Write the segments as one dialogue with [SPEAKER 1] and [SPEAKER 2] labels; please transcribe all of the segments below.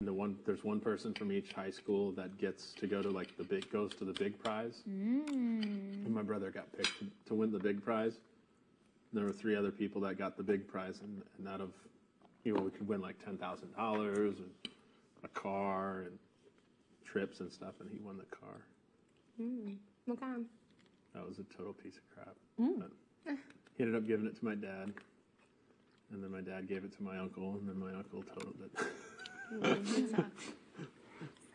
[SPEAKER 1] There's one person from each high school that gets to go to like goes to the big prize. And my brother got picked to win the big prize. There were 3 other people that got the big prize, and out of, we could win like $10,000 and a car and trips and stuff, and he won the car.
[SPEAKER 2] What kind?
[SPEAKER 1] That was a total piece of crap. But he ended up giving it to my dad, and then my dad gave it to my uncle, and then my uncle totaled it.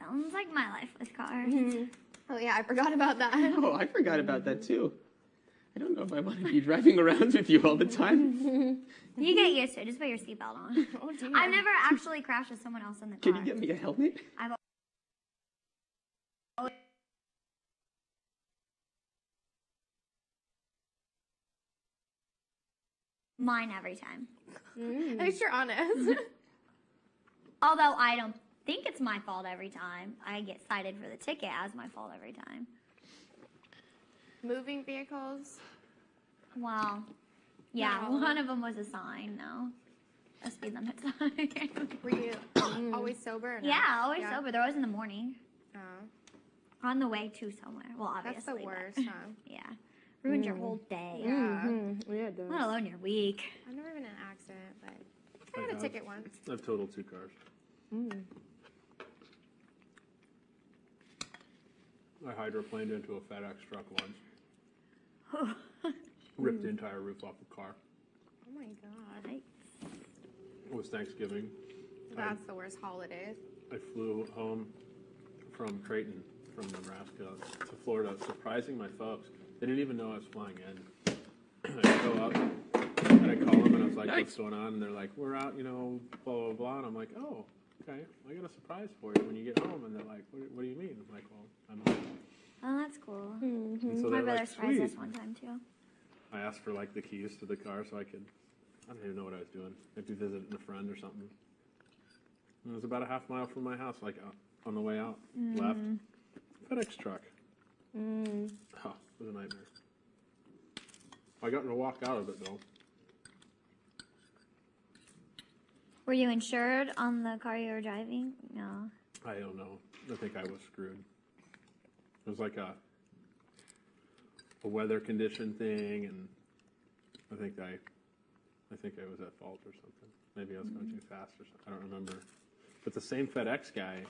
[SPEAKER 3] Sounds like my life with cars.
[SPEAKER 2] Oh yeah, I forgot about that.
[SPEAKER 4] Oh, I forgot about that too. I don't know if I want to be driving around with you all the time.
[SPEAKER 3] You get used to it. Just put your seatbelt on.
[SPEAKER 2] Oh dear.
[SPEAKER 3] I've never actually crashed with someone else in the car.
[SPEAKER 4] Can you get me a helmet?
[SPEAKER 3] Mine every time.
[SPEAKER 2] At least you're honest.
[SPEAKER 3] Although I don't think it's my fault every time. I get cited for the ticket as my fault every time.
[SPEAKER 2] Moving vehicles.
[SPEAKER 3] Well, yeah,
[SPEAKER 2] No.
[SPEAKER 3] one of them was a sign, no. A speed limit sign.
[SPEAKER 2] Were you always sober? Or no?
[SPEAKER 3] Yeah, always sober. They're always in the morning.
[SPEAKER 2] Oh,
[SPEAKER 3] On the way to somewhere. Well, obviously.
[SPEAKER 2] that's the
[SPEAKER 3] but-
[SPEAKER 2] worst, huh?
[SPEAKER 3] Yeah. Ruins your whole day.
[SPEAKER 2] Yeah.
[SPEAKER 5] Yeah, it does.
[SPEAKER 3] Let alone your week.
[SPEAKER 2] I've never been in an accident, but I had a ticket once.
[SPEAKER 1] I've totaled 2 cars. I hydroplaned into a FedEx truck once. Ripped the entire roof off the car.
[SPEAKER 2] Oh my god.
[SPEAKER 1] It was Thanksgiving.
[SPEAKER 2] That's the worst holidays.
[SPEAKER 1] I flew home from Creighton, from Nebraska, to Florida, surprising my folks. They didn't even know I was flying in. I go up, and I call them, and I was like, what's going on? And they're like, we're out, blah, blah, blah. And I'm like, oh, okay, I got a surprise for you when you get home. And they're like, what do you mean? I'm like, well, I'm home.
[SPEAKER 3] Oh, that's cool.
[SPEAKER 1] And so
[SPEAKER 3] My
[SPEAKER 1] they're
[SPEAKER 3] brother
[SPEAKER 1] like,
[SPEAKER 3] surprised
[SPEAKER 1] sweet.
[SPEAKER 3] us one time, too.
[SPEAKER 1] I asked for, like, the keys to the car so I don't even know what I was doing. Maybe visiting a friend or something. And it was about a half mile from my house, like, on the way out, left. FedEx truck. Oh, it was a nightmare. I got to walk out of it, though.
[SPEAKER 3] Were you insured on the car you were driving? No.
[SPEAKER 1] I don't know. I think I was screwed. It was like a weather condition thing, and I think I was at fault or something. Maybe I was going too fast or something. I don't remember. But the same FedEx guy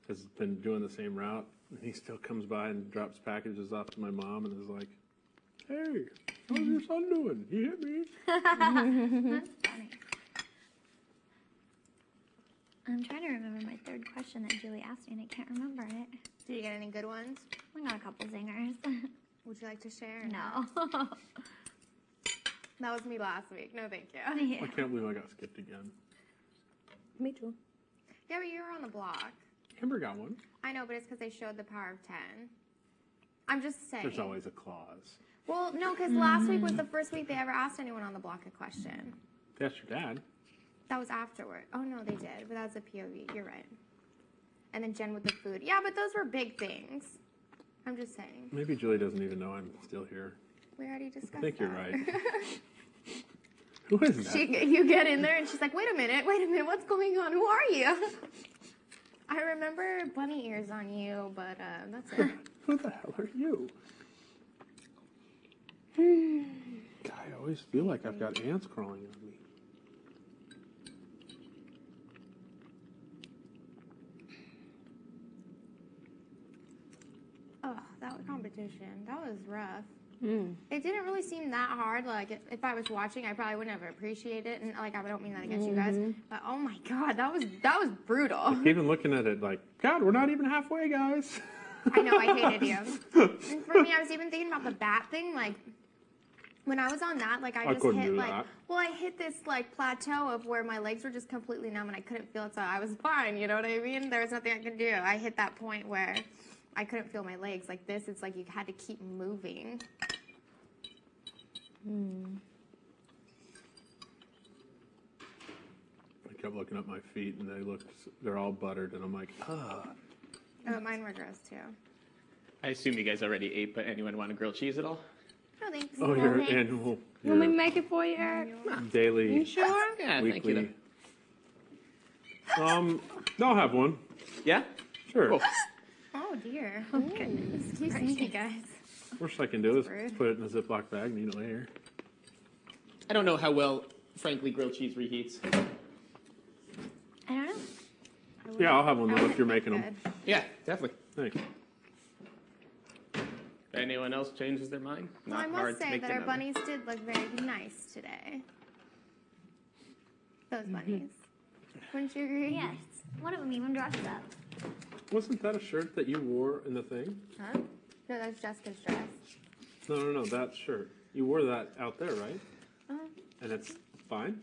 [SPEAKER 1] has been doing the same route, and he still comes by and drops packages off to my mom and is like, hey, how's your son doing? He hit me.
[SPEAKER 3] That's funny. I'm trying to remember my third question that Julie asked me, and I can't remember it.
[SPEAKER 2] Did you get any good ones?
[SPEAKER 3] I got a couple zingers.
[SPEAKER 2] Would you like to share?
[SPEAKER 3] No.
[SPEAKER 2] That was me last week. No, thank you.
[SPEAKER 3] Yeah.
[SPEAKER 1] I can't believe I got skipped again.
[SPEAKER 5] Me too.
[SPEAKER 2] Yeah, but you were on the block.
[SPEAKER 1] Amber got one.
[SPEAKER 2] I know, but it's because they showed the power of 10. I'm just saying.
[SPEAKER 1] There's always a clause.
[SPEAKER 2] Well, no, because last week was the first week they ever asked anyone on the block a question.
[SPEAKER 1] That's your dad.
[SPEAKER 2] That was afterward. Oh, no, they did. But that was a POV. You're right. And then Jen with the food. Yeah, but those were big things. I'm just saying.
[SPEAKER 1] Maybe Julie doesn't even know I'm still here.
[SPEAKER 2] We already discussed that.
[SPEAKER 1] I think you're right. Who is that?
[SPEAKER 2] You get in there and she's like, wait a minute, what's going on? Who are you? I remember bunny ears on you, but that's it.
[SPEAKER 1] Who the hell are you? God, I always feel like I've got ants crawling on me.
[SPEAKER 2] Oh, that was competition. That was rough. It didn't really seem that hard. Like, if I was watching, I probably wouldn't have appreciated it. And, like, I don't mean that against you guys. But, oh, my God, that was brutal.
[SPEAKER 1] Even looking at it like, God, we're not even halfway, guys.
[SPEAKER 2] I know, I hated you. And for me, I was even thinking about the bat thing. Like, when I was on that, like, I just hit, like, well, I hit this, like, plateau of where my legs were just completely numb and I couldn't feel it. So I was fine, you know what I mean? There was nothing I could do. I hit that point where I couldn't feel my legs. Like this, it's like you had to keep moving.
[SPEAKER 1] I kept looking at my feet, and they're all buttered, and I'm like, ah.
[SPEAKER 2] Oh, mine were gross, too.
[SPEAKER 4] I assume you guys already ate, but anyone want a grilled cheese at all?
[SPEAKER 2] No, thanks.
[SPEAKER 1] Oh, your annual,
[SPEAKER 5] Let me make it for you, Eric.
[SPEAKER 1] daily,
[SPEAKER 5] You sure?
[SPEAKER 4] Yeah, thank you.
[SPEAKER 1] weekly. I'll have one.
[SPEAKER 4] Yeah?
[SPEAKER 1] Sure.
[SPEAKER 4] Cool.
[SPEAKER 2] Oh dear. Oh goodness. Excuse me, guys.
[SPEAKER 1] Worst I can do is
[SPEAKER 2] Rude.
[SPEAKER 1] put it in a Ziploc bag and eat it later.
[SPEAKER 4] I don't know how well, frankly, grilled cheese reheats.
[SPEAKER 3] I don't know.
[SPEAKER 1] Yeah, I'll have one though if you're making them.
[SPEAKER 2] Good.
[SPEAKER 4] Yeah, definitely.
[SPEAKER 1] Thanks.
[SPEAKER 4] If anyone else changes their mind,
[SPEAKER 2] Well,
[SPEAKER 4] not
[SPEAKER 2] I
[SPEAKER 4] hard
[SPEAKER 2] must
[SPEAKER 4] to
[SPEAKER 2] say
[SPEAKER 4] make
[SPEAKER 2] that our
[SPEAKER 4] them remember.
[SPEAKER 2] bunnies did look very nice today. Those bunnies. Wouldn't you agree?
[SPEAKER 3] Yes. One of them even dressed up.
[SPEAKER 1] Wasn't that a shirt that you wore in the thing?
[SPEAKER 2] Huh? No, that's Jessica's dress.
[SPEAKER 1] No, that shirt. You wore that out there, right?
[SPEAKER 2] Uh-huh.
[SPEAKER 1] And it's fine?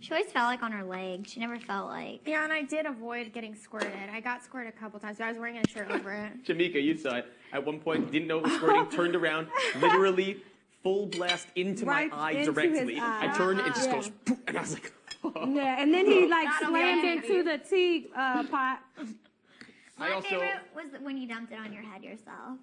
[SPEAKER 3] She always felt like on her leg. She never felt like.
[SPEAKER 2] Yeah, and I did avoid getting squirted. I got squirted a couple times, but I was wearing a shirt over it.
[SPEAKER 4] Jameka, you saw it. At one point, didn't know it was squirting, turned around, literally full blast into
[SPEAKER 5] Right
[SPEAKER 4] my eye
[SPEAKER 5] into
[SPEAKER 4] directly.
[SPEAKER 5] his eye.
[SPEAKER 4] I turned, it just
[SPEAKER 5] Yeah.
[SPEAKER 4] goes, poof, and I was like, oh.
[SPEAKER 5] Yeah, and then he like
[SPEAKER 2] That'll
[SPEAKER 5] slammed
[SPEAKER 2] be
[SPEAKER 5] into the tea pot.
[SPEAKER 3] My
[SPEAKER 4] also-
[SPEAKER 3] favorite was when you dumped it on your head yourself.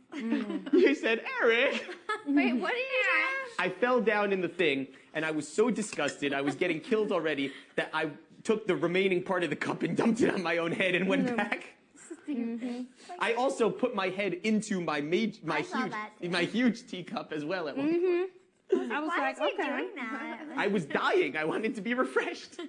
[SPEAKER 4] You said, Eric.
[SPEAKER 2] Wait, what did you do?
[SPEAKER 4] I fell down in the thing, and I was so disgusted, I was getting killed already, that I took the remaining part of the cup and dumped it on my own head and went back. I also put my head into my
[SPEAKER 3] saw that too.
[SPEAKER 4] huge teacup as well at one point.
[SPEAKER 5] I was
[SPEAKER 3] Why
[SPEAKER 5] like,
[SPEAKER 3] was he
[SPEAKER 5] okay.
[SPEAKER 3] doing that?
[SPEAKER 4] I was dying. I wanted to be refreshed.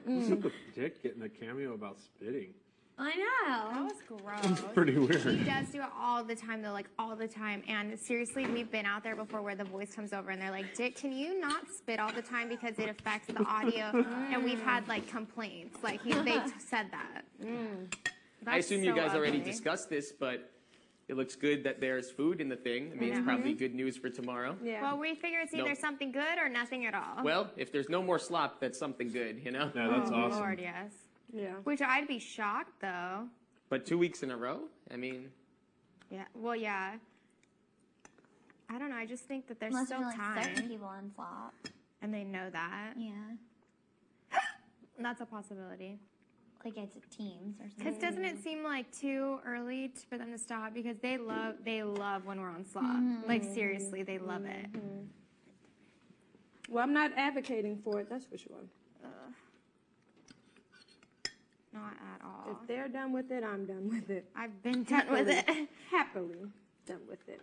[SPEAKER 1] What's up with Dick getting a cameo about spitting?
[SPEAKER 3] I
[SPEAKER 2] That
[SPEAKER 3] know.
[SPEAKER 2] was gross.
[SPEAKER 1] Pretty
[SPEAKER 2] He
[SPEAKER 1] weird.
[SPEAKER 2] does do it all the time, though, like all the time. And seriously, we've been out there before where the voice comes over and they're like, Dick, can you not spit all the time because it affects the audio? And we've had like complaints. Like they said that.
[SPEAKER 4] I assume you
[SPEAKER 2] so
[SPEAKER 4] guys already
[SPEAKER 2] ugly.
[SPEAKER 4] discussed this, but it looks good that there's food in the thing. I mean, it's probably good news for tomorrow.
[SPEAKER 5] Yeah.
[SPEAKER 2] Well, we figure it's either
[SPEAKER 4] Nope.
[SPEAKER 2] something good or nothing at all.
[SPEAKER 4] Well, if there's no more slop, that's something good, you know?
[SPEAKER 1] Yeah, that's
[SPEAKER 2] oh,
[SPEAKER 1] awesome.
[SPEAKER 2] Lord, yes.
[SPEAKER 5] Yeah.
[SPEAKER 2] Which I'd be shocked, though.
[SPEAKER 4] But 2 weeks in a row? I mean,
[SPEAKER 2] Yeah. Well, yeah. I don't know. I just think that there's
[SPEAKER 3] Must
[SPEAKER 2] still
[SPEAKER 3] be like
[SPEAKER 2] time,
[SPEAKER 3] certain people on flop.
[SPEAKER 2] and they know that.
[SPEAKER 3] Yeah.
[SPEAKER 2] That's a possibility.
[SPEAKER 3] Like it's teams or
[SPEAKER 2] Because
[SPEAKER 3] something.
[SPEAKER 2] doesn't it seem like too early for them to stop? Because they love when we're on slop. Like seriously, they love it.
[SPEAKER 5] Well, I'm not advocating for it, that's for sure.
[SPEAKER 2] Not at all.
[SPEAKER 5] If they're done with it, I'm done with it.
[SPEAKER 2] I've been done with it.
[SPEAKER 5] Happily done with it.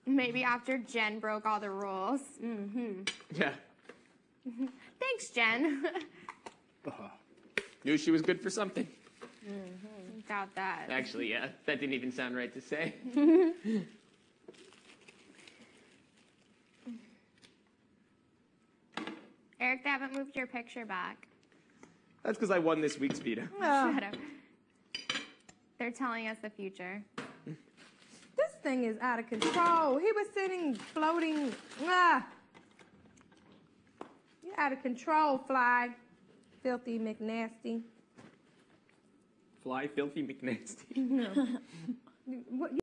[SPEAKER 2] Maybe after Jen broke all the rules.
[SPEAKER 4] yeah.
[SPEAKER 2] Thanks, Jen.
[SPEAKER 4] Knew she was good for something.
[SPEAKER 2] Doubt that.
[SPEAKER 4] Actually, yeah. That didn't even sound right to say.
[SPEAKER 2] Eric, they haven't moved your picture back.
[SPEAKER 4] That's because I won this week's veto.
[SPEAKER 2] Shut up. They're telling us the future.
[SPEAKER 5] This thing is out of control. He was sitting, floating. Ah. You're out of control, Fly. Filthy McNasty.
[SPEAKER 4] Fly, filthy, McNasty.
[SPEAKER 5] What,